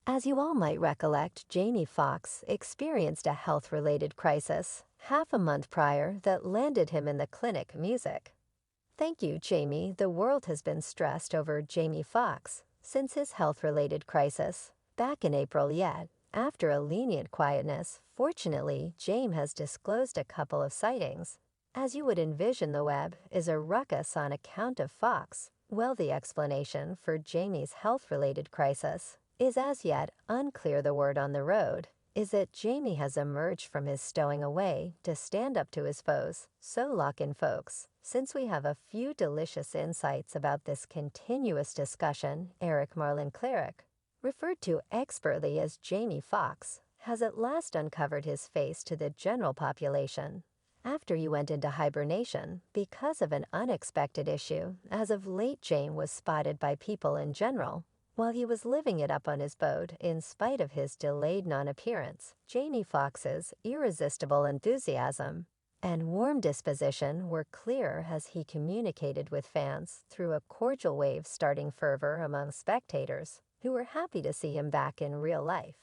As you all might recollect, Jamie Foxx experienced a health-related crisis half a month prior that landed him in the clinic music. Thank you, Jamie. The world has been stressed over Jamie Foxx since his health-related crisis back in April yet. After a lenient quietness, fortunately, Jamie has disclosed a couple of sightings. As you would envision, the web is a ruckus on account of Fox. Well, the explanation for Jamie's health-related crisis is as yet unclear. The word on the road is that Jamie has emerged from his stowing away to stand up to his foes. So lock in, folks, since we have a few delicious insights about this continuous discussion. Eric Marlin Cleric, referred to expertly as Jamie Foxx, has at last uncovered his face to the general population. After he went into hibernation because of an unexpected issue, as of late Jamie was spotted by people in general while he was living it up on his boat. In spite of his delayed non-appearance, Jamie Foxx's irresistible enthusiasm and warm disposition were clear as he communicated with fans through a cordial wave-starting fervor among spectators who were happy to see him back in real life.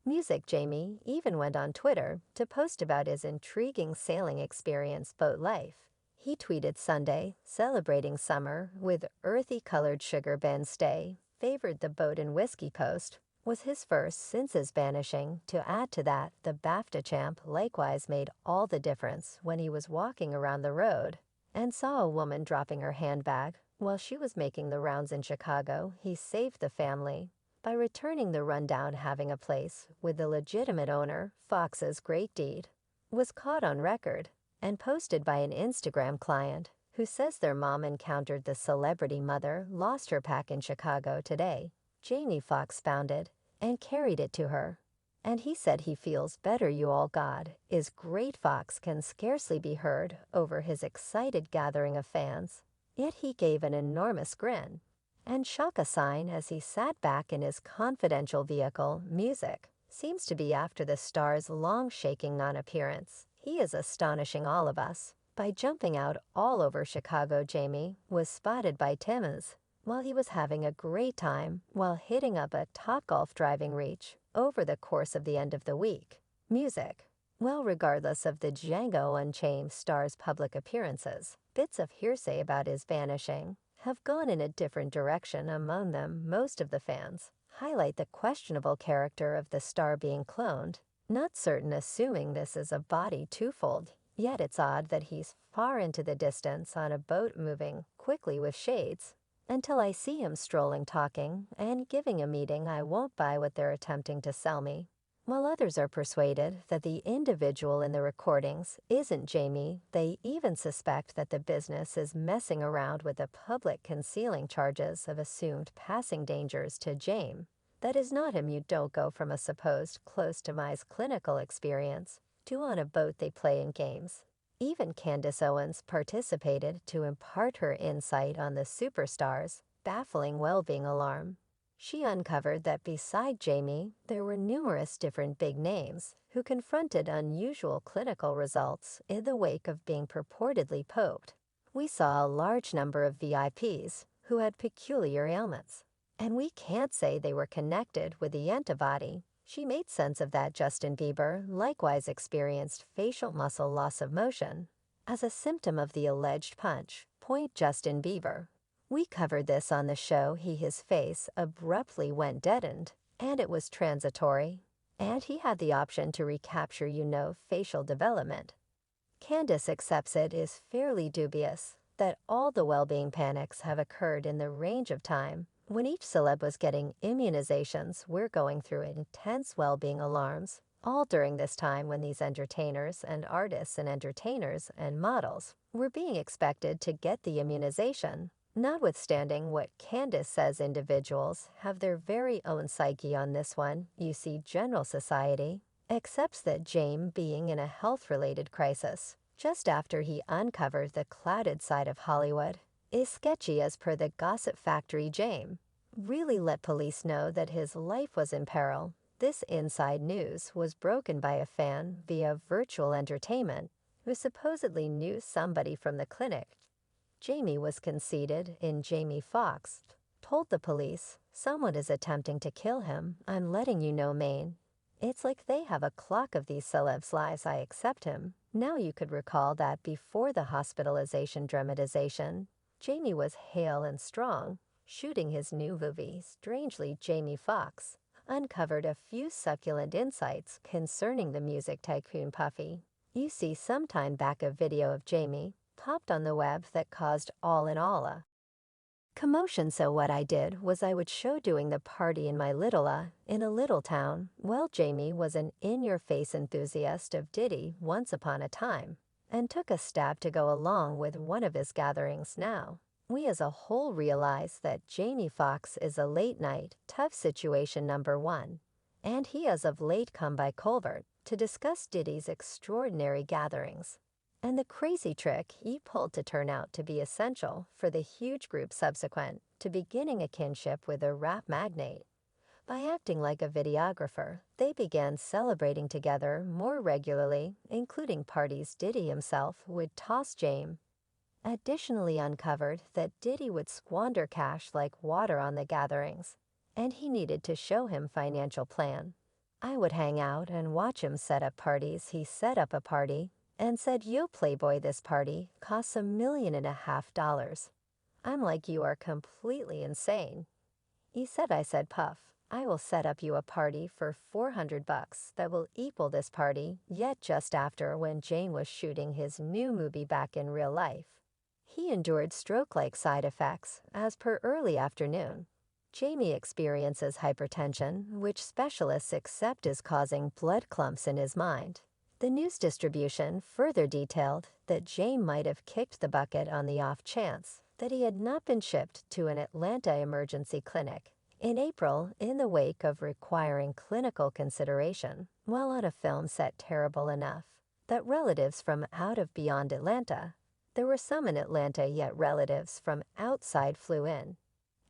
Music. Jamie even went on Twitter to post about his intriguing sailing experience, boat life. He tweeted Sunday, celebrating summer with earthy-colored sugar Ben stay, favored the boat and whiskey post, was his first since his banishing. To add to that, the BAFTA champ likewise made all the difference when he was walking around the road and saw a woman dropping her handbag while she was making the rounds in Chicago. He saved the family by returning the rundown. Having a place with the legitimate owner, Fox's great deed was caught on record and posted by an Instagram client who says their mom encountered the celebrity mother lost her pack in Chicago today. Jamie Foxx found it and carried it to her, and he said he feels better. You all, God is great. Fox can scarcely be heard over his excited gathering of fans, yet he gave an enormous grin and shock a sign as he sat back in his confidential vehicle. Music seems to be after the star's long shaking non-appearance. He is astonishing all of us by jumping out all over Chicago. Jamie was spotted by Timmons while he was having a great time while hitting up a Topgolf driving reach over the course of the end of the week. Music. Well, regardless of the Django Unchained star's public appearances, bits of hearsay about his vanishing have gone in a different direction. Among them, most of the fans highlight the questionable character of the star being cloned, not certain, assuming this is a body twofold. Yet it's odd that he's far into the distance on a boat moving quickly with shades until I see him strolling, talking, and giving a meeting. I won't buy what they're attempting to sell me. While others are persuaded that the individual in the recordings isn't Jamie, they even suspect that the business is messing around with the public, concealing charges of assumed passing dangers to Jamie. That is not him. You don't go from a supposed close demise clinical experience to on a boat they play in games. Even Candace Owens participated to impart her insight on the superstar's baffling well-being alarm. She uncovered that beside Jamie, there were numerous different big names who confronted unusual clinical results in the wake of being purportedly poked. We saw a large number of VIPs who had peculiar ailments, and we can't say they were connected with the antibody. She made sense of that. Justin Bieber likewise experienced facial muscle loss of motion as a symptom of the alleged punch. Point. Justin Bieber. We covered this on the show. His face abruptly went deadened, and it was transitory, and he had the option to recapture, facial development. Candace accepts it is fairly dubious that all the well-being panics have occurred in the range of time when each celeb was getting immunizations. We're going through intense well-being alarms all during this time when these entertainers and artists and entertainers and models were being expected to get the immunization. Notwithstanding what Candace says, individuals have their very own psyche on this one. You see, general society accepts that Jamie being in a health-related crisis just after he uncovered the clouded side of Hollywood is sketchy. As per the Gossip Factory, Jamie really let police know that his life was in peril. This inside news was broken by a fan via virtual entertainment who supposedly knew somebody from the clinic. Jamie was conceded in Jamie Foxx Told the police, someone is attempting to kill him. I'm letting you know, Maine. It's like they have a clock of these celebs' lives. I accept him. Now you could recall that before the hospitalization dramatization, Jamie was hale and strong. Shooting his new movie, strangely Jamie Foxx uncovered a few succulent insights concerning the music tycoon Puffy. You see sometime back a video of Jamie popped on the web that caused all in all a commotion. So what I did was I would show doing the party in my in a little town. Well, Jamie was an in-your-face enthusiast of Diddy once upon a time, and took a stab to go along with one of his gatherings. Now, we as a whole realize that Jamie Foxx is a late-night, tough situation number one, and he has of late come by Colbert to discuss Diddy's extraordinary gatherings and the crazy trick he pulled to turn out to be essential for the huge group subsequent to beginning a kinship with a rap magnate. By acting like a videographer, they began celebrating together more regularly, including parties Diddy himself would toss James. Additionally uncovered that Diddy would squander cash like water on the gatherings, and he needed to show him financial plan. I would hang out and watch him set up parties. He set up a party and said, "Yo, Playboy, this party costs $1.5 million." I'm like, "You are completely insane." He said, I said, "Puff, I will set up you a party for $400 that will equal this party." Yet just after, when Jane was shooting his new movie back in real life, he endured stroke-like side effects. As per early afternoon, Jamie experiences hypertension, which specialists accept is causing blood clumps in his mind. The news distribution further detailed that James might have kicked the bucket on the off chance that he had not been shipped to an Atlanta emergency clinic in April in the wake of requiring clinical consideration while on a film set. Terrible enough that relatives from out of beyond Atlanta, there were some in Atlanta, yet relatives from outside flew in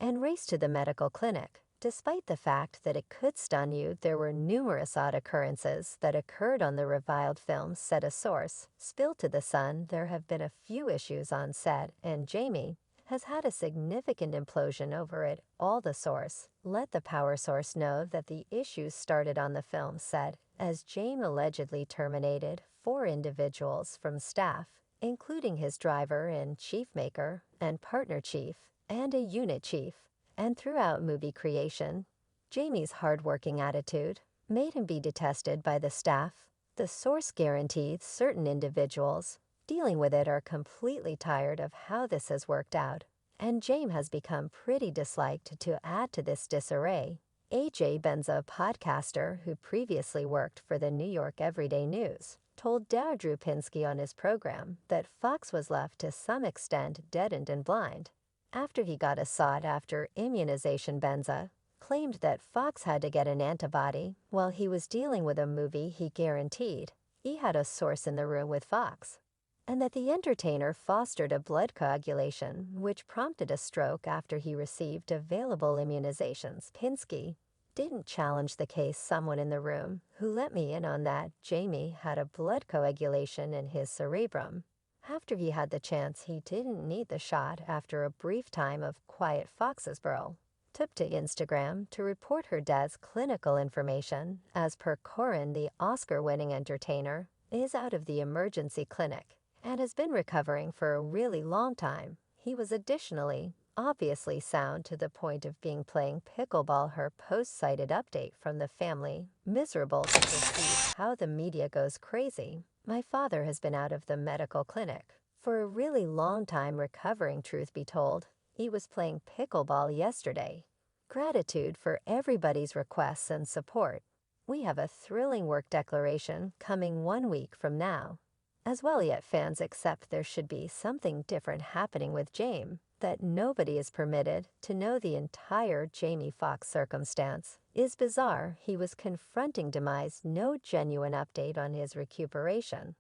and raced to the medical clinic. Despite the fact that it could stun you, there were numerous odd occurrences that occurred on the reviled film set. A source spilled to The Sun. There have been a few issues on set, and Jamie has had a significant implosion over it all. The source let the power source know that the issues started on the film set as Jamie allegedly terminated 4 individuals from staff, including his driver and chief maker and partner chief and a unit chief. And throughout movie creation, Jamie's hard-working attitude made him be detested by the staff. The source guaranteed certain individuals dealing with it are completely tired of how this has worked out, and James has become pretty disliked. To add to this disarray, AJ Benza, a podcaster who previously worked for the New York Everyday News, told Deirdre Pinsky on his program that Fox was left to some extent deadened and blind after he got a sought-after immunization. Benza claimed that Fox had to get an antibody while he was dealing with a movie. He guaranteed he had a source in the room with Fox, and that the entertainer fostered a blood coagulation which prompted a stroke after he received available immunizations. Pinsky didn't challenge the case. Someone in the room who let me in on that. Jamie had a blood coagulation in his cerebrum. After he had the chance, he didn't need the shot. After a brief time of quiet, Fox's girl took to Instagram to report her dad's clinical information. As per Corin, the Oscar-winning entertainer is out of the emergency clinic and has been recovering for a really long time. He was additionally obviously sound to the point of being playing pickleball. Her post cited update from the family. Miserable to perceive how the media goes crazy. My father has been out of the medical clinic for a really long time recovering. Truth be told, he was playing pickleball yesterday. Gratitude for everybody's requests and support. We have a thrilling work declaration coming 1 week from now as well, yet fans accept there should be something different happening with James, that nobody is permitted to know the entire Jamie Foxx circumstance is bizarre. He was confronting demise, no genuine update on his recuperation.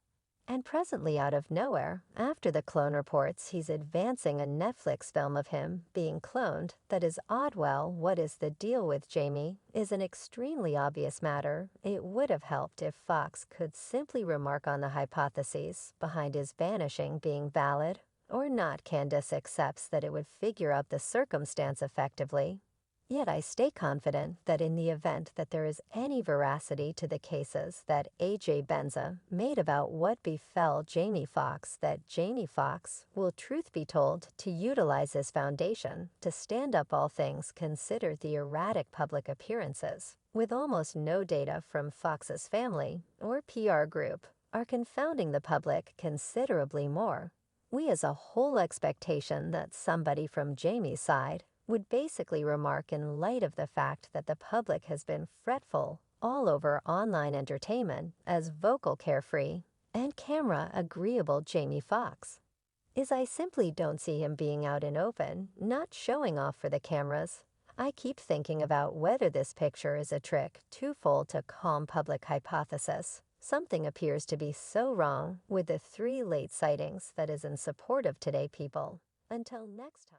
And presently, out of nowhere, after the clone reports, he's advancing a Netflix film of him being cloned. That is odd. Well, what is the deal with Jamie is an extremely obvious matter. It would have helped if Fox could simply remark on the hypotheses behind his vanishing being valid or not. Candace accepts that it would figure out the circumstance effectively. Yet I stay confident that in the event that there is any veracity to the cases that A.J. Benza made about what befell Jamie Foxx, that Jamie Foxx will, truth be told, to utilize his foundation to stand up all things considered the erratic public appearances, with almost no data from Fox's family or PR group, are confounding the public considerably more. We as a whole expectation that somebody from Jamie's side would basically remark in light of the fact that the public has been fretful all over online entertainment as vocal carefree and camera agreeable Jamie Foxx is I simply don't see him being out in open, not showing off for the cameras. I keep thinking about whether this picture is a trick twofold to calm public hypothesis. Something appears to be so wrong with the 3 late sightings that is in support of today people. Until next time.